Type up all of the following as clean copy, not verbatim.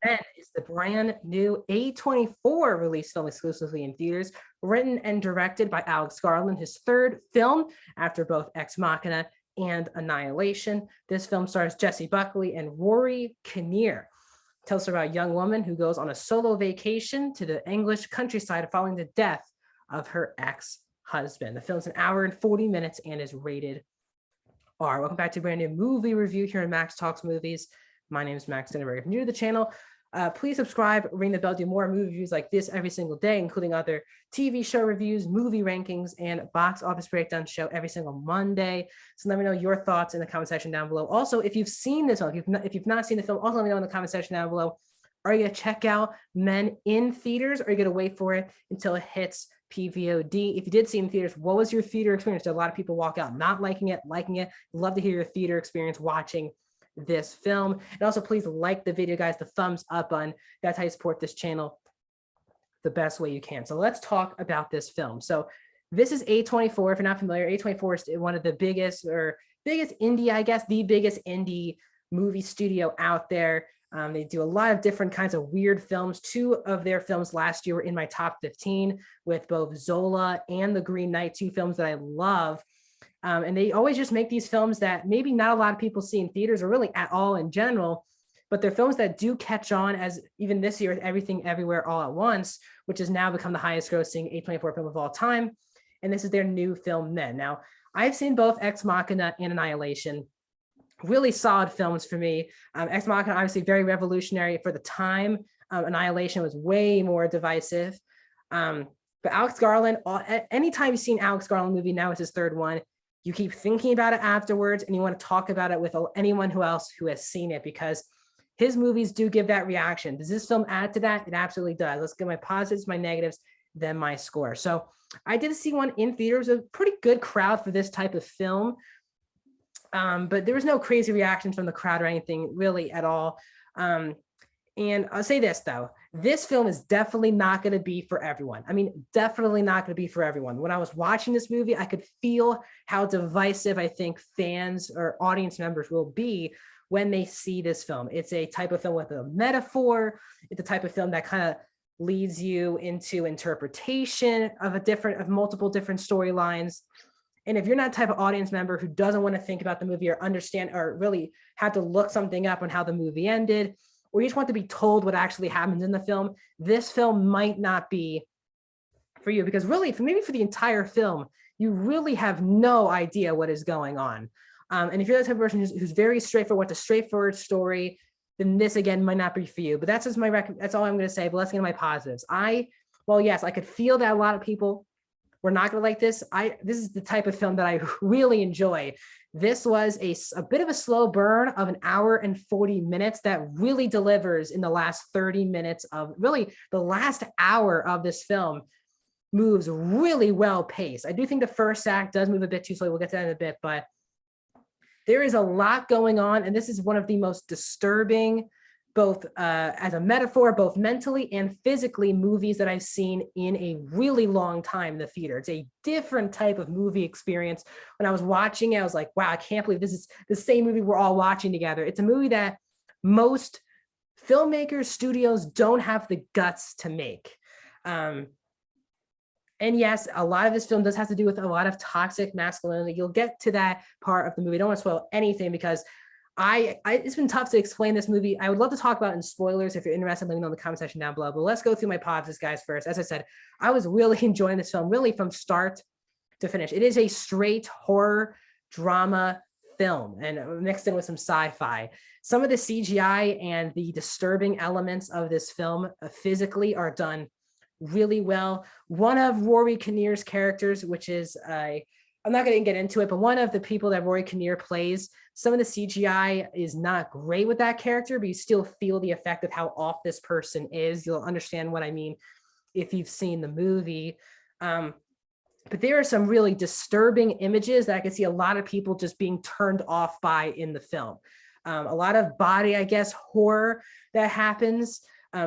Men is the brand new A24 release film exclusively in theaters, written and directed by Alex Garland, his third film after both Ex Machina and Annihilation. This film stars Jessie Buckley and Rory Kinnear. Tells us about a young woman who goes on a solo vacation to the English countryside following the death of her ex-husband. The film's an hour and 40 minutes and is rated R. Welcome back to a brand new movie review here in Max Talks Movies. My name is Max Dinnerberg. If you're new to the channel, please subscribe, ring the bell, do more movie reviews like this every single day, including other TV show reviews, movie rankings, and box office breakdown show every single Monday. So let me know your thoughts in the comment section down below. Also, if you've seen this film, if you've not seen the film, also let me know in the comment section down below. Are you going to check out Men in theaters, or are you going to wait for it until it hits PVOD? If you did see it in theaters, what was your theater experience? Did a lot of people walk out not liking it, liking it? Love to hear your theater experience watching this film. And also please like the video, guys, the thumbs up button. That's how you support this channel the best way you can. So let's talk about this film. So this is A24. If you're not familiar, A24 is one of the biggest indie, I guess, the biggest indie movie studio out there. They do a lot of different kinds of weird films. Two of their films last year were in my top 15 with both Zola and The Green Knight, two films that I love. And they always just make these films that maybe not a lot of people see in theaters or really at all in general, but they're films that do catch on, as even this year with Everything Everywhere All at Once, which has now become the highest grossing A24 film of all time. And this is their new film, Men. Now, I've seen both Ex Machina and Annihilation. Really solid films for me. Ex Machina, obviously very revolutionary for the time. Annihilation was way more divisive. But Alex Garland, anytime you've seen Alex Garland movie, now it's his third one, you keep thinking about it afterwards and you want to talk about it with anyone else who has seen it, because his movies do give that reaction. Does this film add to that? It absolutely does. Let's get my positives, my negatives, then my score. So I did see one in theaters, a pretty good crowd for this type of film. But there was no crazy reactions from the crowd or anything really at all. And I'll say this, though, this film is definitely not going to be for everyone. I mean, definitely not going to be for everyone. When I was watching this movie, I could feel how divisive I think fans or audience members will be when they see this film. It's a type of film with a metaphor. It's a type of film that kind of leads you into interpretation of multiple different storylines. And if you're not the type of audience member who doesn't want to think about the movie or understand or really have to look something up on how the movie ended, or you just want to be told what actually happens in the film, this film might not be for you, because really, maybe for the entire film, you really have no idea what is going on. And if you're the type of person who's very straightforward, wants a straightforward story, then this again might not be for you. But that's just that's all I'm going to say. But let's get to my positives. Well, yes, I could feel that a lot of people were not going to like this. This is the type of film that I really enjoy. This was a bit of a slow burn of an hour and 40 minutes that really delivers in the last 30 minutes of really the last hour of this film. Moves really well paced. I do think the first act does move a bit too slowly. We'll get to that in a bit, but there is a lot going on. And this is one of the most disturbing, both as a metaphor, both mentally and physically, movies that I've seen in a really long time in the theater. It's a different type of movie experience. When I was watching it, I was like, wow, I can't believe this is the same movie we're all watching together. It's a movie that most filmmakers, studios don't have the guts to make. And yes, a lot of this film does have to do with a lot of toxic masculinity. You'll get to that part of the movie. I don't want to spoil anything because it's been tough to explain this movie. I would love to talk about it in spoilers. If you're interested, let me know in the comment section down below. But let's go through my positives, guys, first. As I said, I was really enjoying this film, really from start to finish. It is a straight horror drama film and mixed in with some sci-fi. Some of the CGI and the disturbing elements of this film physically are done really well. One of Rory Kinnear's characters, which is I'm not going to get into it, but one of the people that Rory Kinnear plays, some of the CGI is not great with that character, but you still feel the effect of how off this person is. You'll understand what I mean if you've seen the movie. But there are some really disturbing images that I can see a lot of people just being turned off by in the film. A lot of body, I guess, horror that happens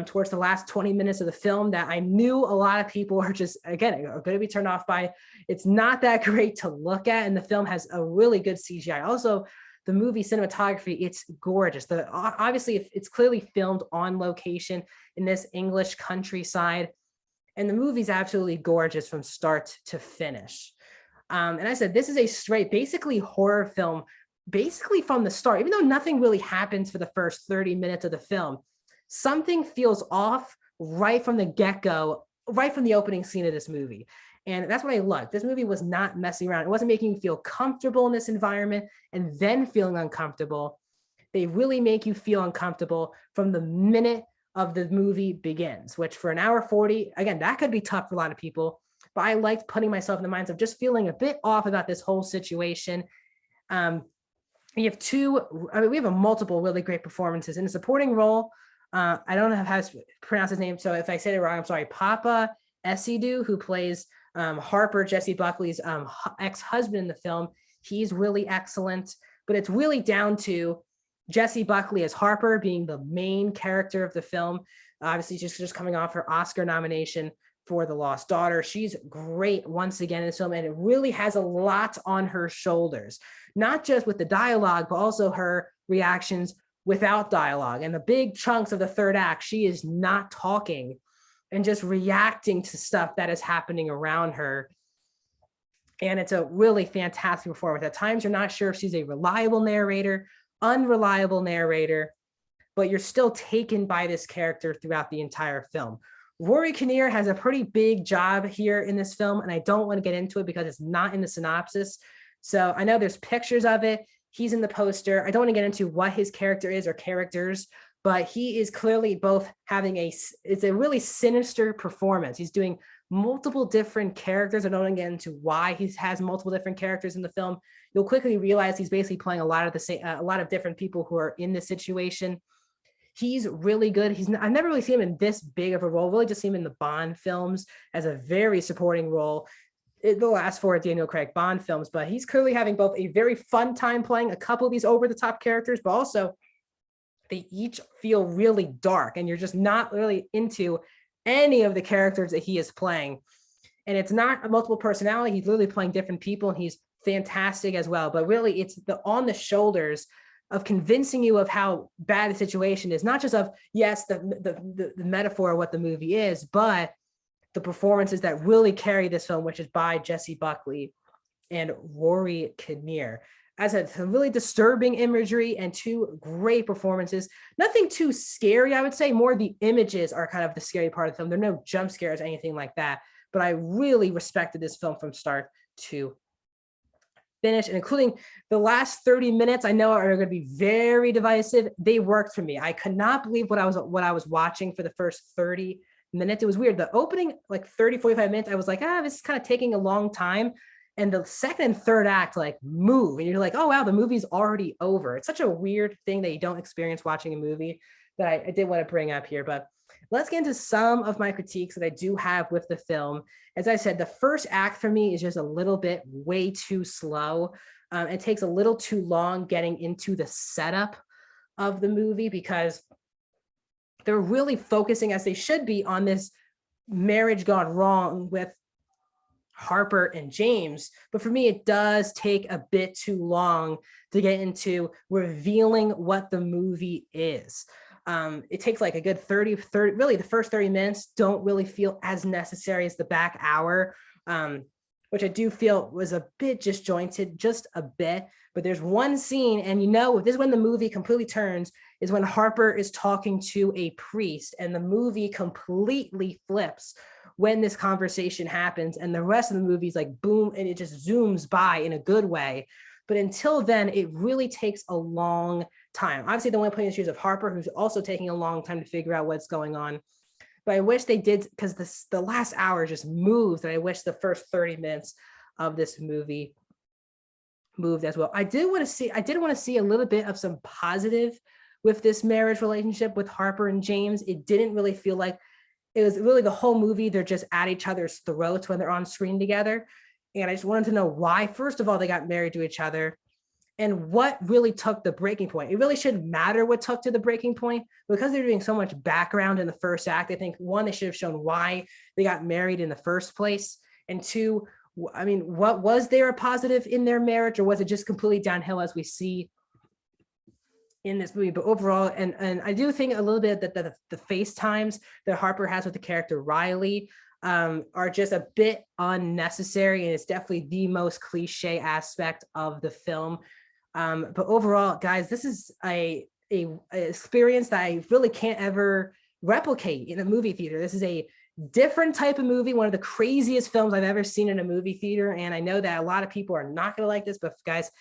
towards the last 20 minutes of the film that I knew a lot of people are just, again, are going to be turned off by. It's not that great to look at, and the film has a really good CGI. Also, the movie cinematography, it's gorgeous. Obviously it's clearly filmed on location in this English countryside, and the movie's absolutely gorgeous from start to finish. And I said, this is a straight, basically horror film, basically from the start, even though nothing really happens for the first 30 minutes of the film, something feels off right from the get-go, right from the opening scene of this movie. And that's what I loved. This movie was not messing around. It wasn't making you feel comfortable in this environment and then feeling uncomfortable. They really make you feel uncomfortable from the minute of the movie begins, which for an hour 40, again, that could be tough for a lot of people, but I liked putting myself in the minds of just feeling a bit off about this whole situation. We have we have a multiple really great performances in a supporting role. I don't know how to pronounce his name, so if I said it wrong, I'm sorry. Papa Essiedu, who plays Harper, Jessie Buckley's ex-husband in the film, he's really excellent. But it's really down to Jessie Buckley as Harper being the main character of the film. Obviously, just coming off her Oscar nomination for The Lost Daughter. She's great once again in this film, and it really has a lot on her shoulders, not just with the dialogue, but also her reactions without dialogue. And the big chunks of the third act, she is not talking and just reacting to stuff that is happening around her. And it's a really fantastic performance. At times, you're not sure if she's a reliable narrator, unreliable narrator, but you're still taken by this character throughout the entire film. Rory Kinnear has a pretty big job here in this film, and I don't want to get into it because it's not in the synopsis. So I know there's pictures of it. He's in the poster. I don't want to get into what his character is or characters, but he is clearly both having it's a really sinister performance. He's doing multiple different characters. I don't want to get into why he has multiple different characters in the film. You'll quickly realize he's basically playing a lot of different people who are in this situation. He's really good. I've never really seen him in this big of a role. Really just seen him in the Bond films as a very supporting role. The last four Daniel Craig Bond films, but he's clearly having both a very fun time playing a couple of these over-the-top characters, but also they each feel really dark, and you're just not really into any of the characters that he is playing. And it's not a multiple personality. He's literally playing different people, and he's fantastic as well. But really, it's on the shoulders of convincing you of how bad the situation is, not just of, yes, the metaphor of what the movie is, but the performances that really carry this film, which is by Jessie Buckley and Rory Kinnear. As a really disturbing imagery and two great performances. Nothing too scary, I would say. More the images are kind of the scary part of the film. There are no jump scares, anything like that. But I really respected this film from start to finish, and including the last 30 minutes, I know are going to be very divisive. They worked for me. I could not believe what I was watching for the first 30 minutes. It was weird. The opening, like 30, 45 minutes, I was like, this is kind of taking a long time. And the second and third act like move, and you're like, oh wow, the movie's already over. It's such a weird thing that you don't experience watching a movie that I did want to bring up here. But let's get into some of my critiques that I do have with the film. As I said, the first act for me is just a little bit way too slow. It takes a little too long getting into the setup of the movie because they're really focusing, as they should be, on this marriage gone wrong with Harper and James. But for me, it does take a bit too long to get into revealing what the movie is. It takes like a good 30, really the first 30 minutes don't really feel as necessary as the back hour, which I do feel was a bit disjointed, just a bit. But there's one scene, and this is when the movie completely turns, is when Harper is talking to a priest, and the movie completely flips when this conversation happens, and the rest of the movie is like boom, and it just zooms by in a good way. But until then, it really takes a long time. Obviously, the one playing the shoes of Harper, who's also taking a long time to figure out what's going on. But I wish they did, because the last hour just moves, and I wish the first 30 minutes of this movie moved as well. I did want to see a little bit of some positive with this marriage relationship with Harper and James. It didn't really feel like it was really the whole movie. They're just at each other's throats when they're on screen together. And I just wanted to know why, first of all, they got married to each other and what really took the breaking point. It really shouldn't matter what took to the breaking point, because they're doing so much background in the first act. I think, one, they should have shown why they got married in the first place. And two, I mean, what was there a positive in their marriage, or was it just completely downhill as we see in this movie, but overall, and I do think a little bit that the FaceTimes that Harper has with the character Riley are just a bit unnecessary, and it's definitely the most cliche aspect of the film. But overall, guys, this is a experience that I really can't ever replicate in a movie theater. This is a different type of movie, one of the craziest films I've ever seen in a movie theater. And I know that a lot of people are not going to like this, but guys,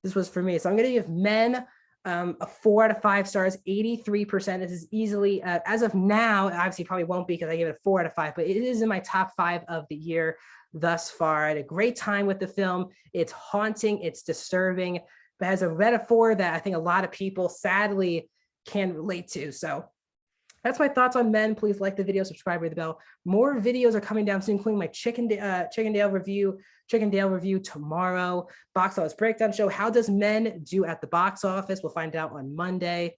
this was for me. So I'm going to give Men a 4 out of 5 stars, 83%. This is easily, as of now, obviously probably won't be because I gave it a 4 out of 5, but it is in my top 5 of the year thus far. I had a great time with the film. It's haunting, it's disturbing, but has a metaphor that I think a lot of people sadly can relate to. So that's my thoughts on Men. Please like the video, subscribe, ring the bell. More videos are coming down soon, including my Chickendale review tomorrow. Box office breakdown show. How does Men do at the box office? We'll find out on Monday.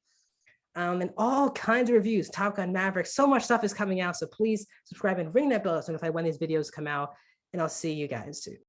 And all kinds of reviews. Top Gun Maverick. So much stuff is coming out. So please subscribe and ring that bell to notify when these videos come out. And I'll see you guys soon.